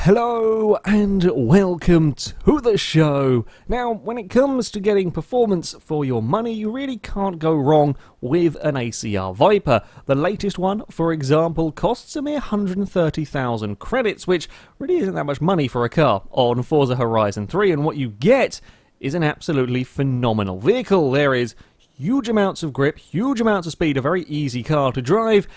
Hello and welcome to the show. Now, when it comes to getting performance for your money, you really can't go wrong with an ACR Viper. The latest one, for example, costs a mere 130,000 credits, which really isn't that much money for a car on Forza Horizon 3, and what you get is an absolutely phenomenal vehicle. There is huge amounts of grip, huge amounts of speed, a very easy car to drive,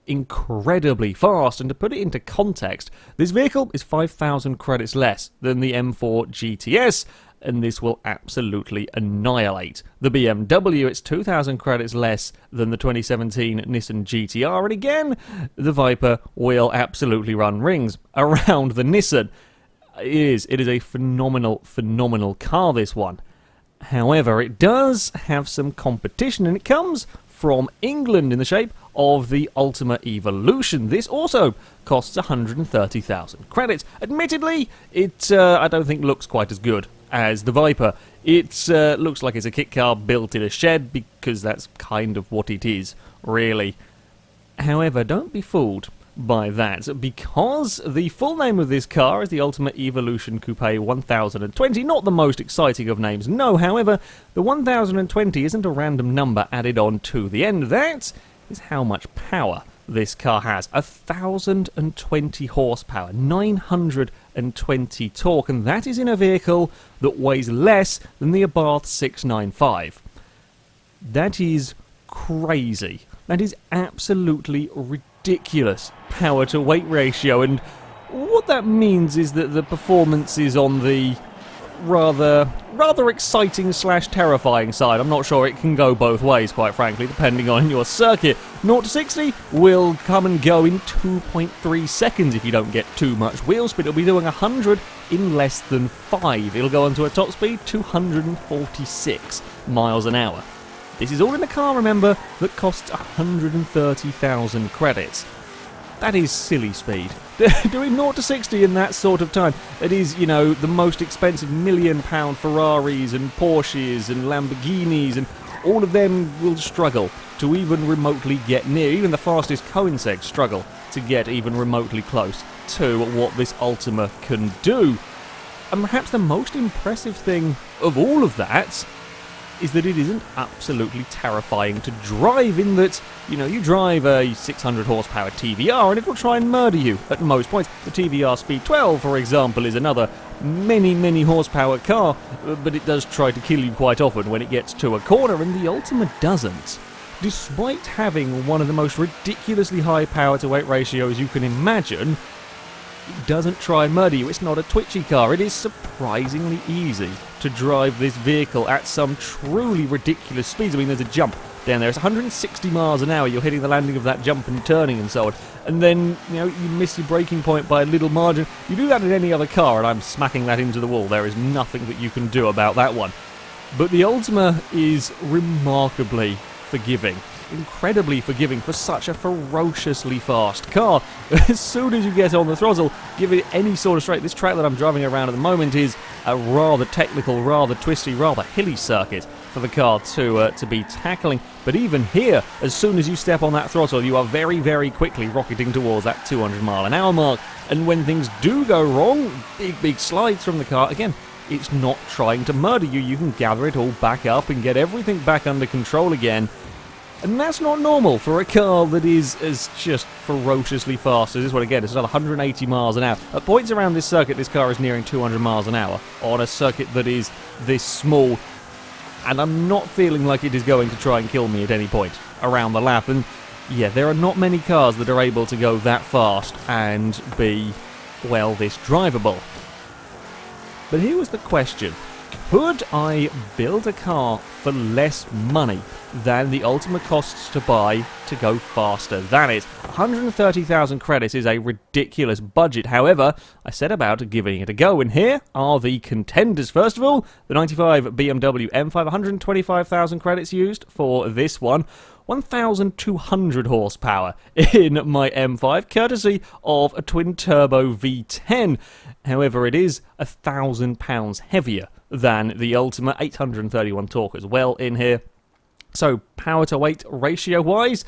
incredibly fast. And to put it into context, this vehicle is 5,000 credits less than the M4 GTS, and this will absolutely annihilate the BMW. It's 2,000 credits less than the 2017 Nissan GTR, and again, the Viper will absolutely run rings around the Nissan. It is a phenomenal car, this one. However, it does have some competition, and it comes from England in the shape of the Ultima Evolution. This also costs 130,000 credits. Admittedly, it I don't think looks quite as good as the Viper. It looks like it's a kit car built in a shed, because that's kind of what it is, really. However, don't be fooled by that, because the full name of this car is the Ultima Evolution Coupe 1020. Not the most exciting of names, no. However, the 1020 isn't a random number added on to the end. That is how much power this car has. 1,020 horsepower, 920 torque, and that is in a vehicle that weighs less than the Abarth 695. That is crazy. That is absolutely ridiculous power to weight ratio, and what that means is that the performance is on the rather exciting / terrifying side. I'm not sure. It can go both ways, quite frankly, depending on your circuit. 0 to 60 will come and go in 2.3 seconds if you don't get too much wheel speed. It'll be doing 100 in less than 5. It'll go on to a top speed 246 miles an hour. This is all in a car, remember, that costs 130,000 credits. That is silly speed. Doing 0 to 60 in that sort of time. It is, you know, the most expensive £1 million Ferraris and Porsches and Lamborghinis, and all of them will struggle to even remotely get near. Even the fastest Coinsegs struggle to get even remotely close to what this Ultima can do. And perhaps the most impressive thing of all of that is that it isn't absolutely terrifying to drive, in that, you know, you drive a 600 horsepower TVR and it'll try and murder you at most points. The TVR Speed 12, for example, is another many horsepower car, but it does try to kill you quite often when it gets to a corner, and the Ultima doesn't. Despite having one of the most ridiculously high power to weight ratios you can imagine, it doesn't try and murder you. It's not a twitchy car. It is surprisingly easy to drive this vehicle at some truly ridiculous speeds. I mean, there's a jump down there. It's 160 miles an hour. You're hitting the landing of that jump and turning and so on. And then, you know, you miss your braking point by a little margin. You do that in any other car, and I'm smacking that into the wall. There is nothing that you can do about that one. But the Ultima is remarkably forgiving. Incredibly forgiving for such a ferociously fast car. As soon as you get on the throttle, give it any sort of straight. This track that I'm driving around at the moment is a rather technical, rather twisty, rather hilly circuit for the car to be tackling. But even here, as soon as you step on that throttle, you are very quickly rocketing towards that 200 mile an hour mark. And when things do go wrong, big slides from the car, again, it's not trying to murder you. You can gather it all back up and get everything back under control again. And that's not normal for a car that is as just ferociously fast as this one. Again, it's another 180 miles an hour. At points around this circuit, this car is nearing 200 miles an hour on a circuit that is this small. And I'm not feeling like it is going to try and kill me at any point around the lap. And yeah, there are not many cars that are able to go that fast and be, well, this drivable. But here was the question. Could I build a car for less money than the Ultima costs to buy to go faster than it? 130,000 credits is a ridiculous budget. However, I set about giving it a go, and here are the contenders. First of all, the 95 BMW M5, 125,000 credits used for this one. 1,200 horsepower in my M5, courtesy of a twin-turbo V10. However, it is 1,000 pounds heavier than the Ultima, 831 torque as well in here. So, power to weight ratio-wise,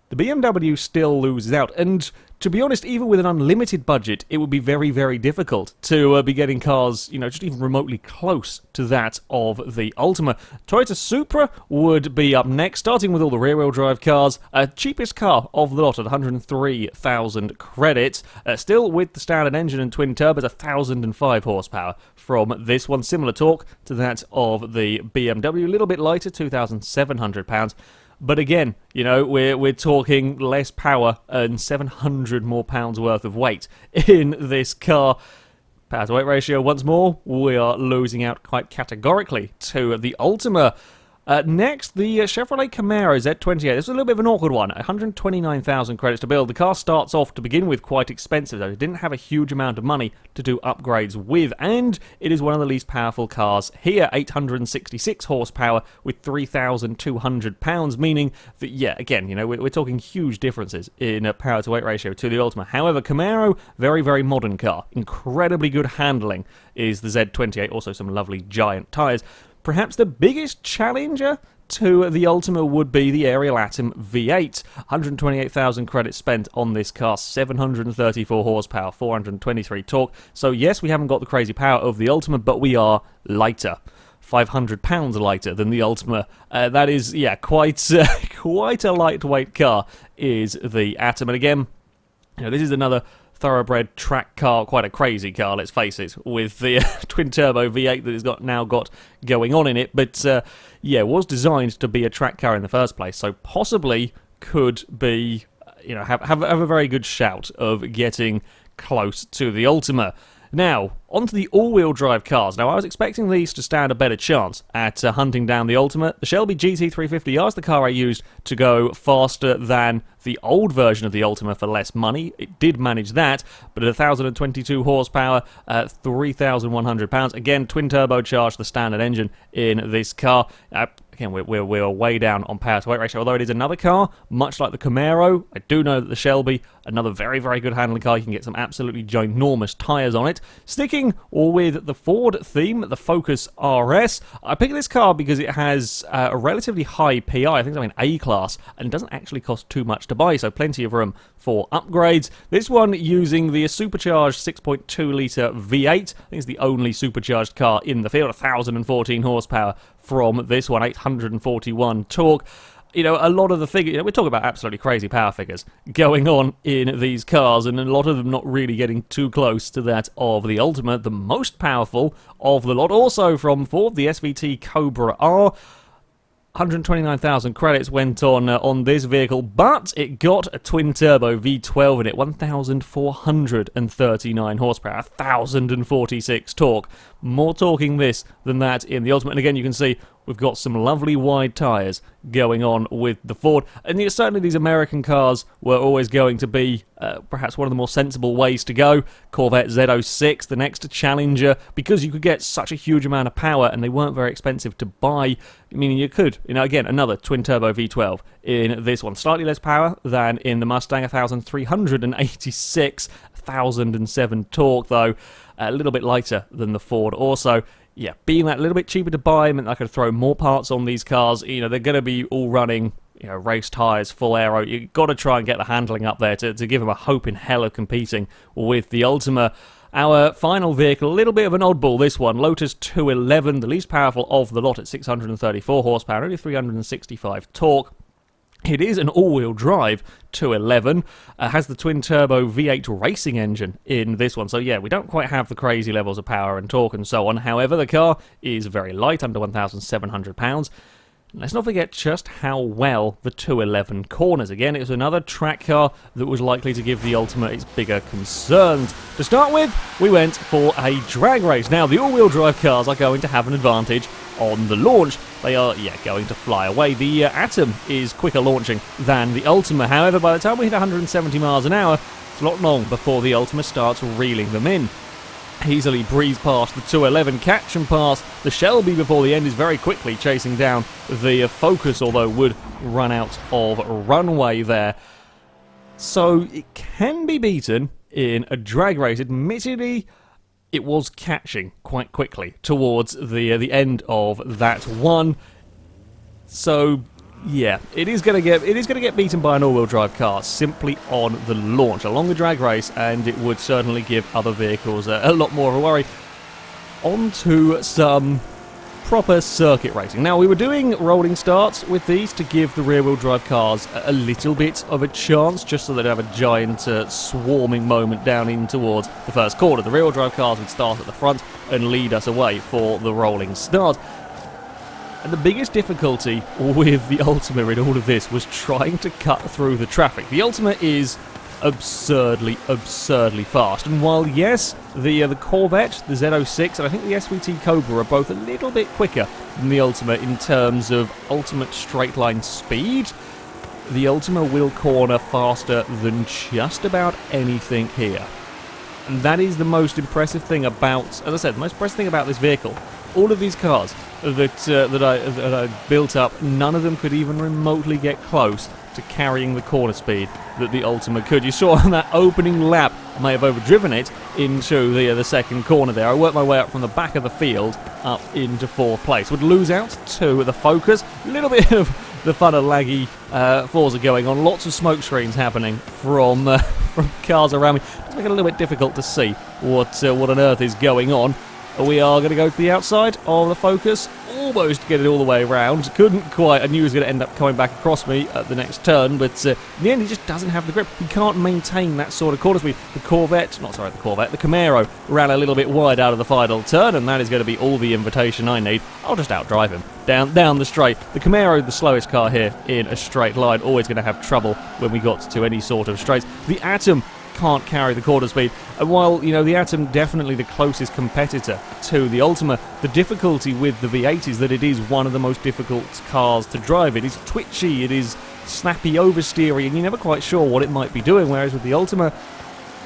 the BMW still loses out. And to be honest, even with an unlimited budget, it would be very, very difficult to be getting cars, just even remotely close to that of the Ultima. Toyota Supra would be up next, starting with all the rear-wheel drive cars. Cheapest car of the lot at 103,000 credits. Still with the standard engine and twin turbos, 1,005 horsepower from this one. Similar torque to that of the BMW, a little bit lighter, 2,700 pounds. But again, we're talking less power and 700 more pounds worth of weight in this car. Power to weight ratio, once more, we are losing out quite categorically to the Ultima. Next, the Chevrolet Camaro Z28. This is a little bit of an awkward one. 129,000 credits to build. The car starts off to begin with quite expensive, though. It didn't have a huge amount of money to do upgrades with, and it is one of the least powerful cars here. 866 horsepower with 3,200 pounds, meaning that, yeah, again, we're talking huge differences in power to weight ratio to the Ultima. However, Camaro, very, very modern car. Incredibly good handling is the Z28. Also some lovely giant tyres. Perhaps the biggest challenger to the Ultima would be the Ariel Atom V8. 128,000 credits spent on this car, 734 horsepower, 423 torque. So yes, we haven't got the crazy power of the Ultima, but we are lighter. 500 pounds lighter than the Ultima. That is, yeah, quite a lightweight car is the Atom. And again, this is another thoroughbred track car, quite a crazy car, let's face it, with the twin-turbo V8 that it's now got going on in it, but was designed to be a track car in the first place, so possibly could be, have a very good shout of getting close to the Ultima. Now, onto the all-wheel drive cars. Now, I was expecting these to stand a better chance at hunting down the Ultima. The Shelby GT350R is the car I used to go faster than the old version of the Ultima for less money. It did manage that, but at 1,022 horsepower, 3,100 pounds. Again, twin-turbocharged, the standard engine in this car. Again, we're way down on power to weight ratio, although it is another car, much like the Camaro. I do know that the Shelby, another very, very good handling car. You can get some absolutely ginormous tyres on it. Sticking with the Ford theme, the Focus RS. I picked this car because it has a relatively high PI, I think it's an A-class, and doesn't actually cost too much to buy, so plenty of room for upgrades. This one using the supercharged 6.2-litre V8. I think it's the only supercharged car in the field, 1,014 horsepower from this one, 841 torque. A lot of the figures, we're talking about absolutely crazy power figures going on in these cars, and a lot of them not really getting too close to that of the Ultima, the most powerful of the lot. Also from Ford, the SVT Cobra R. 129,000 credits went on this vehicle, but it got a twin-turbo V12 in it, 1,439 horsepower, 1,046 torque. More torquing this than that in the Ultimate. And again, you can see we've got some lovely wide tyres going on with the Ford. And certainly these American cars were always going to be perhaps one of the more sensible ways to go. Corvette Z06, the next challenger, because you could get such a huge amount of power and they weren't very expensive to buy, meaning you could, again, another twin-turbo V12 in this one. Slightly less power than in the Mustang, 1,386, 1,007 torque, though. A little bit lighter than the Ford. Also, yeah, being that a little bit cheaper to buy meant I could throw more parts on these cars. They're going to be all running, race tyres, full aero. You've got to try and get the handling up there to give them a hope in hell of competing with the Ultima. Our final vehicle, a little bit of an oddball, this one, Lotus 211, the least powerful of the lot at 634 horsepower, only 365 torque. It is an all-wheel drive 211, has the twin-turbo V8 racing engine in this one. So yeah, we don't quite have the crazy levels of power and torque and so on. However, the car is very light, under 1,700 pounds. Let's not forget just how well the 211 corners. Again, it was another track car that was likely to give the Ultima its bigger concerns. To start with, we went for a drag race. Now, the all-wheel drive cars are going to have an advantage on the launch. They are, going to fly away. The Atom is quicker launching than the Ultima. However, by the time we hit 170 miles an hour, it's not long before the Ultima starts reeling them in. Easily breeze past the 211, catch and pass the Shelby before the end is very quickly chasing down the Focus, although would run out of runway there. So it can be beaten in a drag race. Admittedly, it was catching quite quickly towards the end of that one. So yeah, it is going to get beaten by an all-wheel drive car simply on the launch, a longer drag race, and it would certainly give other vehicles a lot more of a worry. On to some proper circuit racing. Now, we were doing rolling starts with these to give the rear-wheel drive cars a little bit of a chance, just so they'd have a giant swarming moment down in towards the first corner. The rear-wheel drive cars would start at the front and lead us away for the rolling start. And the biggest difficulty with the Ultima in all of this was trying to cut through the traffic. The Ultima is absurdly fast. And while, yes, the Corvette, the Z06, and I think the SVT Cobra are both a little bit quicker than the Ultima in terms of ultimate straight line speed, the Ultima will corner faster than just about anything here. And that is the most impressive thing about, as I said, the most impressive thing about this vehicle. All of these cars that I built up, none of them could even remotely get close to carrying the corner speed that the Ultima could. You saw on that opening lap, I may have overdriven it into the second corner there. I worked my way up from the back of the field up into fourth place. Would lose out to the Focus. A little bit of the fun of laggy Forza going on. Lots of smoke screens happening from cars around me. It's making it a little bit difficult to see what on earth is going on. We are going to go to the outside of the Focus, almost get it all the way around. Couldn't quite. I knew he was going to end up coming back across me at the next turn, but in the end he just doesn't have the grip. He can't maintain that sort of corner speed. The Camaro ran a little bit wide out of the final turn, and that is going to be all the invitation I need. I'll just outdrive him down the straight. The Camaro, the slowest car here in a straight line, always going to have trouble when we got to any sort of straights. The Atom can't carry the corner speed, and while the Atom definitely the closest competitor to the Ultima, the difficulty with the V8 is that it is one of the most difficult cars to drive. It is twitchy, it is snappy oversteering, and you're never quite sure what it might be doing, whereas with the Ultima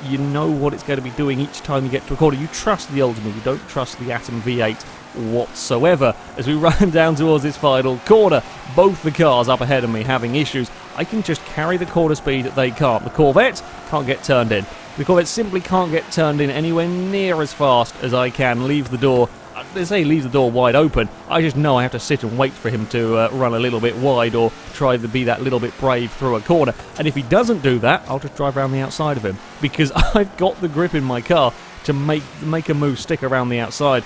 you know what it's going to be doing each time you get to a corner. You trust the Ultima, you don't trust the Atom V8 whatsoever. As we run down towards this final corner, both the cars up ahead of me having issues. I can just carry the corner speed that they can't. The Corvette can't get turned in. The Corvette simply can't get turned in anywhere near as fast as I can. Leave the door, they say leave the door wide open. I just know I have to sit and wait for him to run a little bit wide or try to be that little bit brave through a corner. And if he doesn't do that, I'll just drive around the outside of him, because I've got the grip in my car to make a move stick around the outside.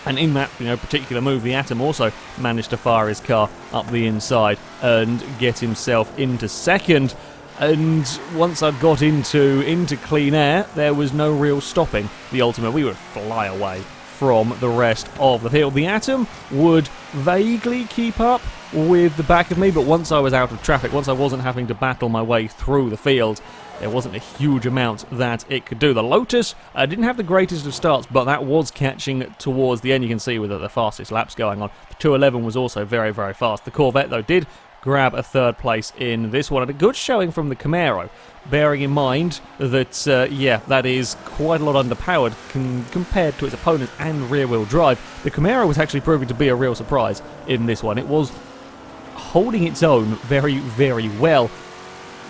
And in that particular move, the Atom also managed to fire his car up the inside and get himself into second. And once I got into clean air, there was no real stopping the Ultima. We would fly away from the rest of the field. The Atom would vaguely keep up with the back of me, but once I was out of traffic, once I wasn't having to battle my way through the field, there wasn't a huge amount that it could do. The Lotus didn't have the greatest of starts, but that was catching towards the end. You can see with the fastest laps going on. The 211 was also very, very fast. The Corvette, though, did grab a third place in this one, and a good showing from the Camaro, bearing in mind that, that is quite a lot underpowered compared to its opponent and rear-wheel drive. The Camaro was actually proving to be a real surprise in this one. It was holding its own very, very well.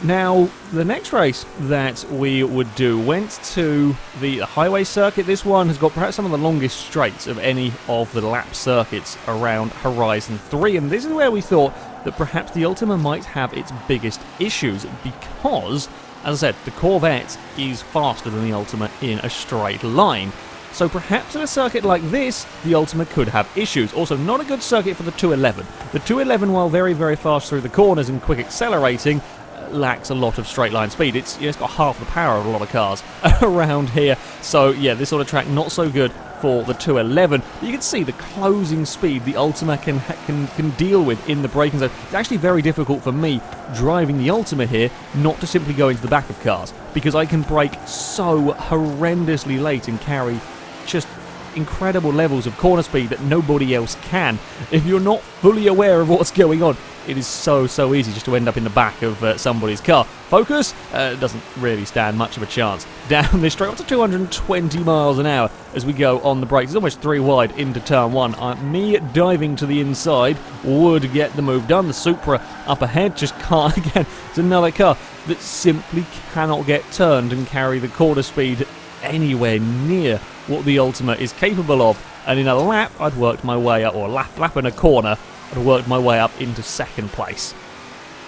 Now, the next race that we would do went to the highway circuit. This one has got perhaps some of the longest straights of any of the lap circuits around Horizon 3, and this is where we thought that perhaps the Ultima might have its biggest issues, because, as I said, the Corvette is faster than the Ultima in a straight line. So perhaps in a circuit like this, the Ultima could have issues. Also, not a good circuit for the 211. The 211, while very, very fast through the corners and quick accelerating, lacks a lot of straight line speed. It's got half the power of a lot of cars around here. So yeah, this sort of track not so good for the 211. You can see the closing speed the Ultima can deal with in the braking zone. It's actually very difficult for me driving the Ultima here not to simply go into the back of cars, because I can brake so horrendously late and carry just incredible levels of corner speed that nobody else can. If you're not fully aware of what's going on, it is so easy just to end up in the back of somebody's car. Focus doesn't really stand much of a chance down this straight up to 220 miles an hour as we go on the brakes. It's almost 3 wide into turn 1. Me diving to the inside would get the move done. The Supra up ahead just can't. Again, it's another car that simply cannot get turned and carry the corner speed anywhere near what the Ultima is capable of. And in a lap, I'd worked my way up, or lap and a corner, and worked my way up into second place.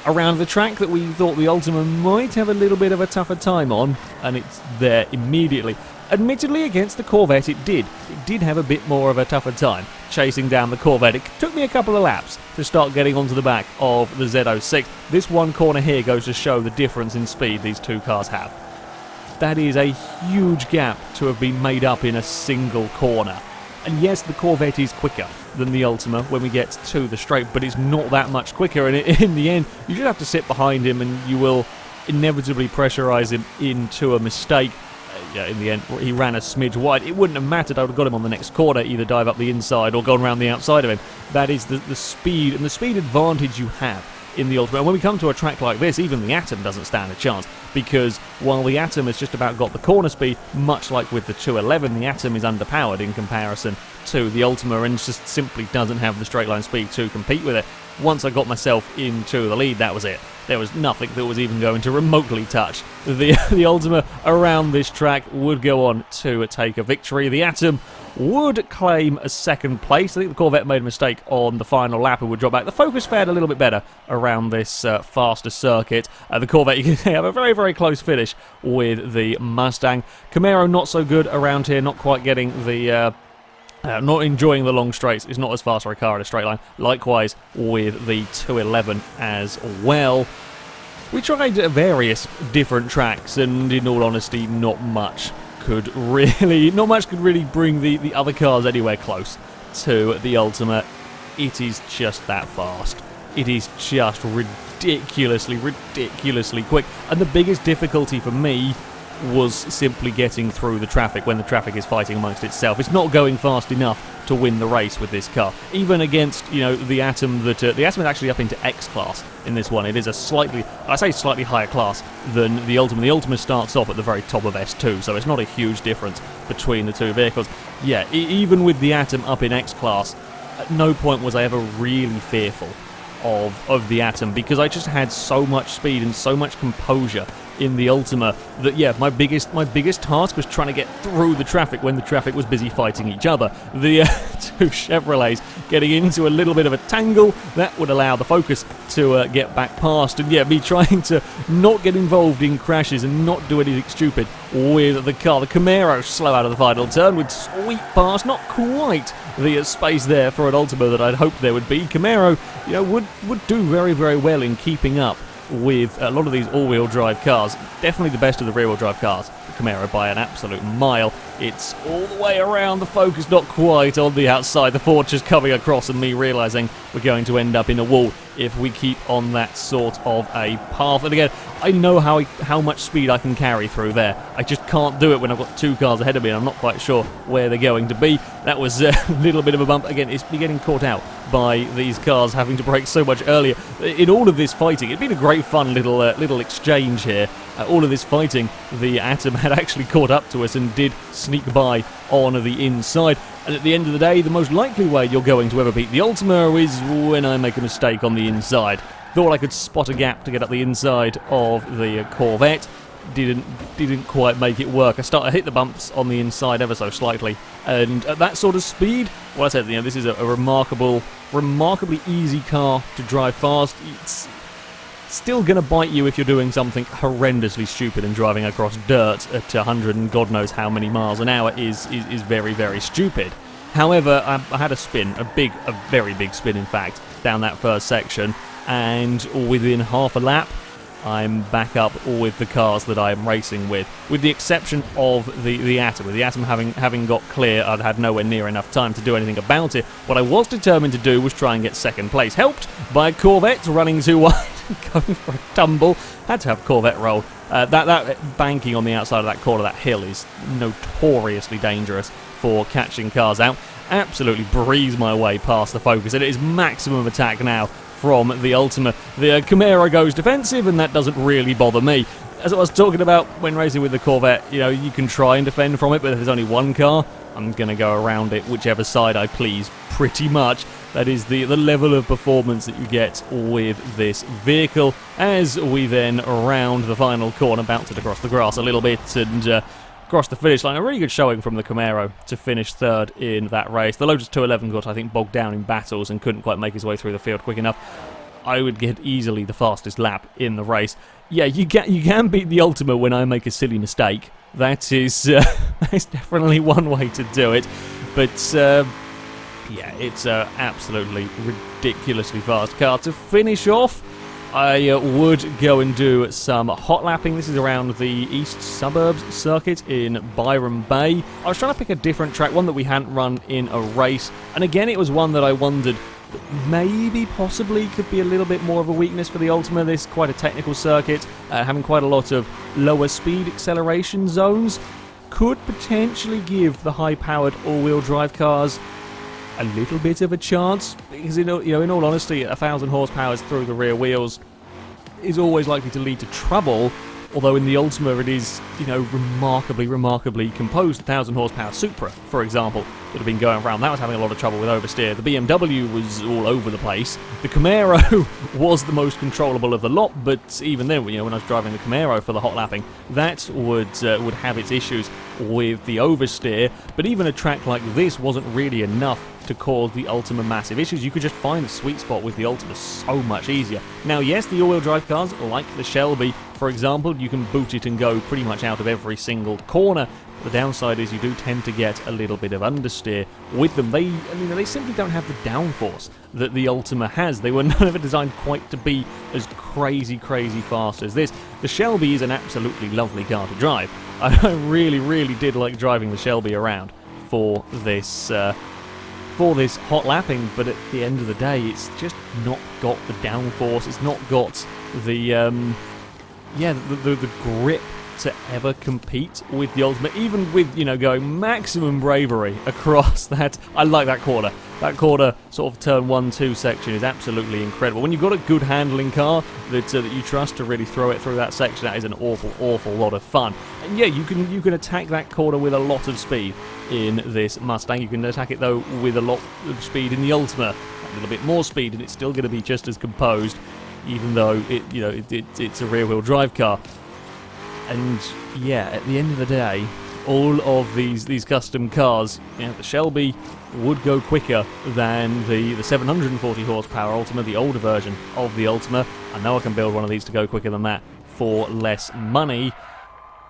Around the track that we thought the Ultima might have a little bit of a tougher time on, and it's there immediately. Admittedly, against the Corvette it did have a bit more of a tougher time chasing down the Corvette. It took me a couple of laps to start getting onto the back of the Z06. This one corner here goes to show the difference in speed these two cars have. That is a huge gap to have been made up in a single corner. And yes, the Corvette is quicker than the Ultima when we get to the straight, but it's not that much quicker, and in the end, you just have to sit behind him and you will inevitably pressurize him into a mistake. Yeah, in the end, he ran a smidge wide. It wouldn't have mattered. I would have got him on the next corner, either dive up the inside or gone around the outside of him. That is the speed and the speed advantage you have in the Ultima. And when we come to a track like this, even the Atom doesn't stand a chance, because while the Atom has just about got the corner speed, much like with the 211, the Atom is underpowered in comparison to the Ultima and just simply doesn't have the straight line speed to compete with it. Once I got myself into the lead, that was it. There was nothing that was even going to remotely touch the Ultima around this track. Would go on to take a victory. The Atom would claim a second place. I think the Corvette made a mistake on the final lap and would drop back. The Focus fared a little bit better around this faster circuit. The Corvette, you can have a very, very close finish with the Mustang. Camaro not so good around here, not quite getting the... not enjoying the long straights. It's not as fast for a car in a straight line. Likewise with the 211 as well. We tried various different tracks, and in all honesty, not much could really bring the other cars anywhere close to the Ultima. It is just that fast. It is just ridiculously quick. And the biggest difficulty for me was simply getting through the traffic when the traffic is fighting amongst itself. It's not going fast enough to win the race with this car. Even against, the Atom, the Atom is actually up into X class in this one. It is a slightly higher class than the Ultima. The Ultima starts off at the very top of S2, so it's not a huge difference between the two vehicles. Yeah, even with the Atom up in X class, at no point was I ever really fearful of the Atom, because I just had so much speed and so much composure in the Ultima that, yeah, my biggest task was trying to get through the traffic when the traffic was busy fighting each other. The two Chevrolets getting into a little bit of a tangle that would allow the Focus to get back past, and yeah, me trying to not get involved in crashes and not do anything stupid with the car. The Camaro slow out of the final turn would sweep past, not quite the space there for an Ultima that I'd hoped there would be. Camaro, would do very, very well in keeping up with a lot of these all-wheel drive cars. Definitely the best of the rear-wheel drive cars, the Camaro, by an absolute mile. It's all the way around the Focus, not quite on the outside. The Ford just coming across and me realising we're going to end up in a wall if we keep on that sort of a path. And again, I know how much speed I can carry through there. I just can't do it when I've got two cars ahead of me and I'm not quite sure where they're going to be. That was a little bit of a bump. Again, it's me getting caught out by these cars having to brake so much earlier. In all of this fighting, it'd been a great fun little exchange here. All of this fighting, the Atom had actually caught up to us and did sneak by on the inside. And at the end of the day, the most likely way you're going to ever beat the Ultima is when I make a mistake on the inside. Thought I could spot a gap to get up the inside of the Corvette. Didn't quite make it work. I hit the bumps on the inside ever so slightly, and at that sort of speed, well, I said, this is a remarkably easy car to drive fast. It's still going to bite you if you're doing something horrendously stupid and driving across dirt at 100 and God knows how many miles an hour is very, very stupid. However, I had a spin, a very big spin in fact, down that first section, and within half a lap, I'm back up with the cars that I'm racing with the exception of the Atom. With the Atom having got clear, I'd had nowhere near enough time to do anything about it. What I was determined to do was try and get second place, helped by Corvette running too wide, going for a tumble. Had to have Corvette roll. That banking on the outside of that corner, that hill, is notoriously dangerous for catching cars out. Absolutely breeze my way past the Focus, and it is maximum attack now from the Ultima. The Camaro goes defensive, and that doesn't really bother me. As I was talking about when racing with the Corvette, you can try and defend from it, but if there's only one car, I'm going to go around it whichever side I please, pretty much. That is the level of performance that you get with this vehicle. As we then round the final corner, bounced it across the grass a little bit, and across the finish line. A really good showing from the Camaro to finish third in that race. The Lotus 211 got, I think, bogged down in battles and couldn't quite make his way through the field quick enough. I would get easily the fastest lap in the race. Yeah, you can beat the Ultima when I make a silly mistake. That is that's definitely one way to do it. But yeah, it's an absolutely ridiculously fast car. To finish off, I would go and do some hot lapping. This is around the East Suburbs circuit in Byron Bay. I was trying to pick a different track, one that we hadn't run in a race. And again, it was one that I wondered maybe, possibly, could be a little bit more of a weakness for the Ultima. This is quite a technical circuit, having quite a lot of lower speed acceleration zones. Could potentially give the high-powered all-wheel drive cars a little bit of a chance, because in all honesty, 1,000 horsepower through the rear wheels is always likely to lead to trouble. Although in the Ultima it is, remarkably composed. 1,000 horsepower Supra, for example, that have been going around. That was having a lot of trouble with oversteer. The BMW was all over the place. The Camaro was the most controllable of the lot, but even then, when I was driving the Camaro for the hot lapping, that would have its issues with the oversteer. But even a track like this wasn't really enough to cause the Ultima massive issues. You could just find a sweet spot with the Ultima so much easier. Now, yes, the all-wheel drive cars, like the Shelby, for example, you can boot it and go pretty much out of every single corner. The downside is you do tend to get a little bit of understeer with them. They simply don't have the downforce that the Ultima has. They were never designed quite to be as crazy fast as this. The Shelby is an absolutely lovely car to drive. I really did like driving the Shelby around for this hot lapping, but at the end of the day, it's just not got the downforce. It's not got the the grip to ever compete with the Ultima, even with, going maximum bravery across that. I like that corner. That corner, sort of turn 1-2 section, is absolutely incredible. When you've got a good handling car that you trust to really throw it through that section, that is an awful lot of fun. And yeah, you can attack that corner with a lot of speed in this Mustang. You can attack it, though, with a lot of speed in the Ultima. A little bit more speed, and it's still going to be just as composed, even though it's a rear-wheel drive car. And yeah, at the end of the day, all of these custom cars, the Shelby would go quicker than the 740 horsepower Ultima, the older version of the Ultima. I know I can build one of these to go quicker than that for less money.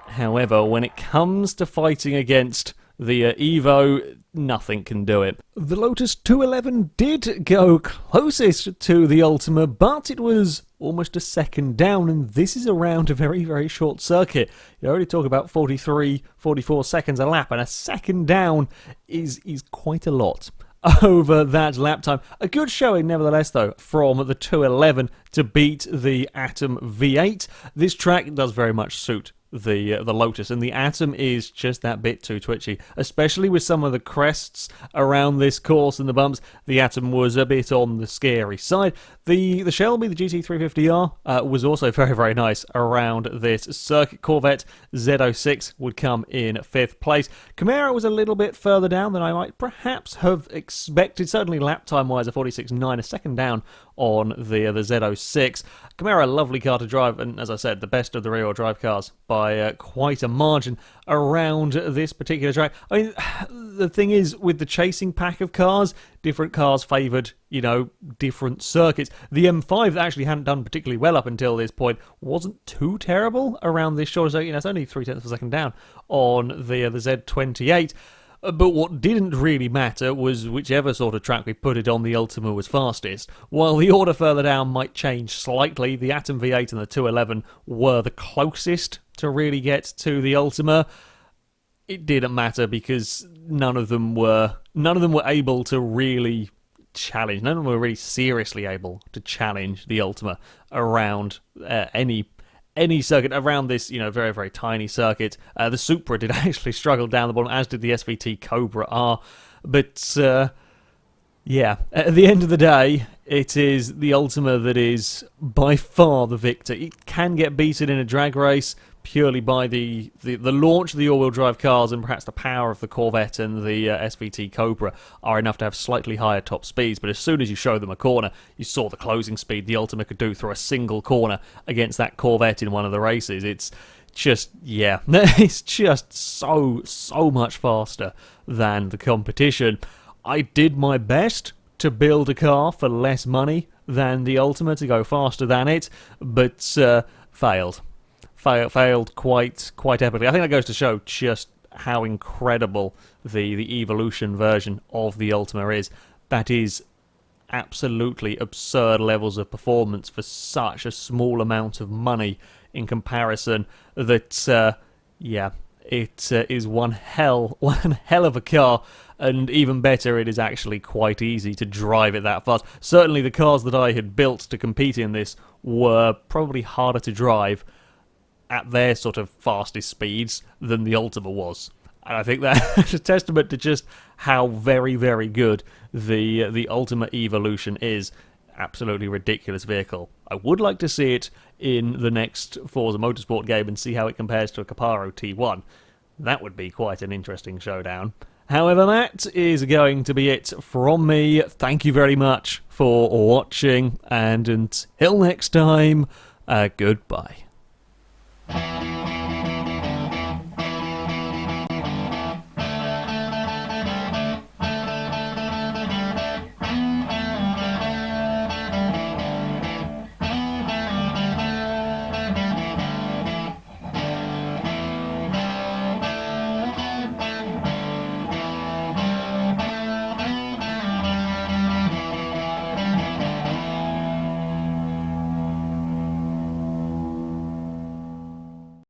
However, when it comes to fighting against the Evo, nothing can do it. The Lotus 211 did go closest to the Ultima, but it was almost a second down, and this is around a very short circuit. You already talk about 43, 44 seconds a lap, and a second down is quite a lot over that lap time. A good showing, nevertheless, though, from the 211 to beat the Atom V8. This track does very much suit the Lotus, and the Atom is just that bit too twitchy, especially with some of the crests around this course and the bumps. The Atom was a bit on the scary side. The Shelby, the GT350R, was also very nice around this circuit. Corvette Z06 would come in 5th place. Camaro was a little bit further down than I might perhaps have expected, certainly lap time wise, a 46.9, a second down on the Z06. Camaro, a lovely car to drive, and as I said, the best of the rear-wheel drive cars by quite a margin around this particular track. I mean, the thing is, with the chasing pack of cars, different cars favoured, different circuits. The M5 that actually hadn't done particularly well up until this point wasn't too terrible around this shorter circuit. It's only 0.3 of a second down on the Z28. But what didn't really matter was whichever sort of track we put it on, the Ultima was fastest. While the order further down might change slightly, the Atom V8 and the 211 were the closest to really get to the Ultima. It didn't matter because none of them were able to really challenge. None of them were really seriously able to challenge the Ultima around any circuit around this, very tiny circuit. The Supra did actually struggle down the bottom, as did the SVT Cobra R. But, yeah, at the end of the day, it is the Ultima that is by far the victor. It can get beaten in a drag race purely by the launch of the all-wheel drive cars, and perhaps the power of the Corvette and the SVT Cobra are enough to have slightly higher top speeds. But as soon as you show them a corner, you saw the closing speed the Ultima could do through a single corner against that Corvette in one of the races. It's just, yeah, it's just so much faster than the competition. I did my best to build a car for less money than the Ultima, to go faster than it, but failed quite epically. I think that goes to show just how incredible the Evolution version of the Ultima is. That is absolutely absurd levels of performance for such a small amount of money in comparison. That yeah, it is one hell of a car, and even better, it is actually quite easy to drive it that fast. Certainly the cars that I had built to compete in this were probably harder to drive at their sort of fastest speeds than the Ultima was. And I think that's a testament to just how very good the Ultima Evolution is. Absolutely ridiculous vehicle. I would like to see it in the next Forza Motorsport game and see how it compares to a Caparo T1. That would be quite an interesting showdown. However, that is going to be it from me. Thank you very much for watching, and until next time, goodbye.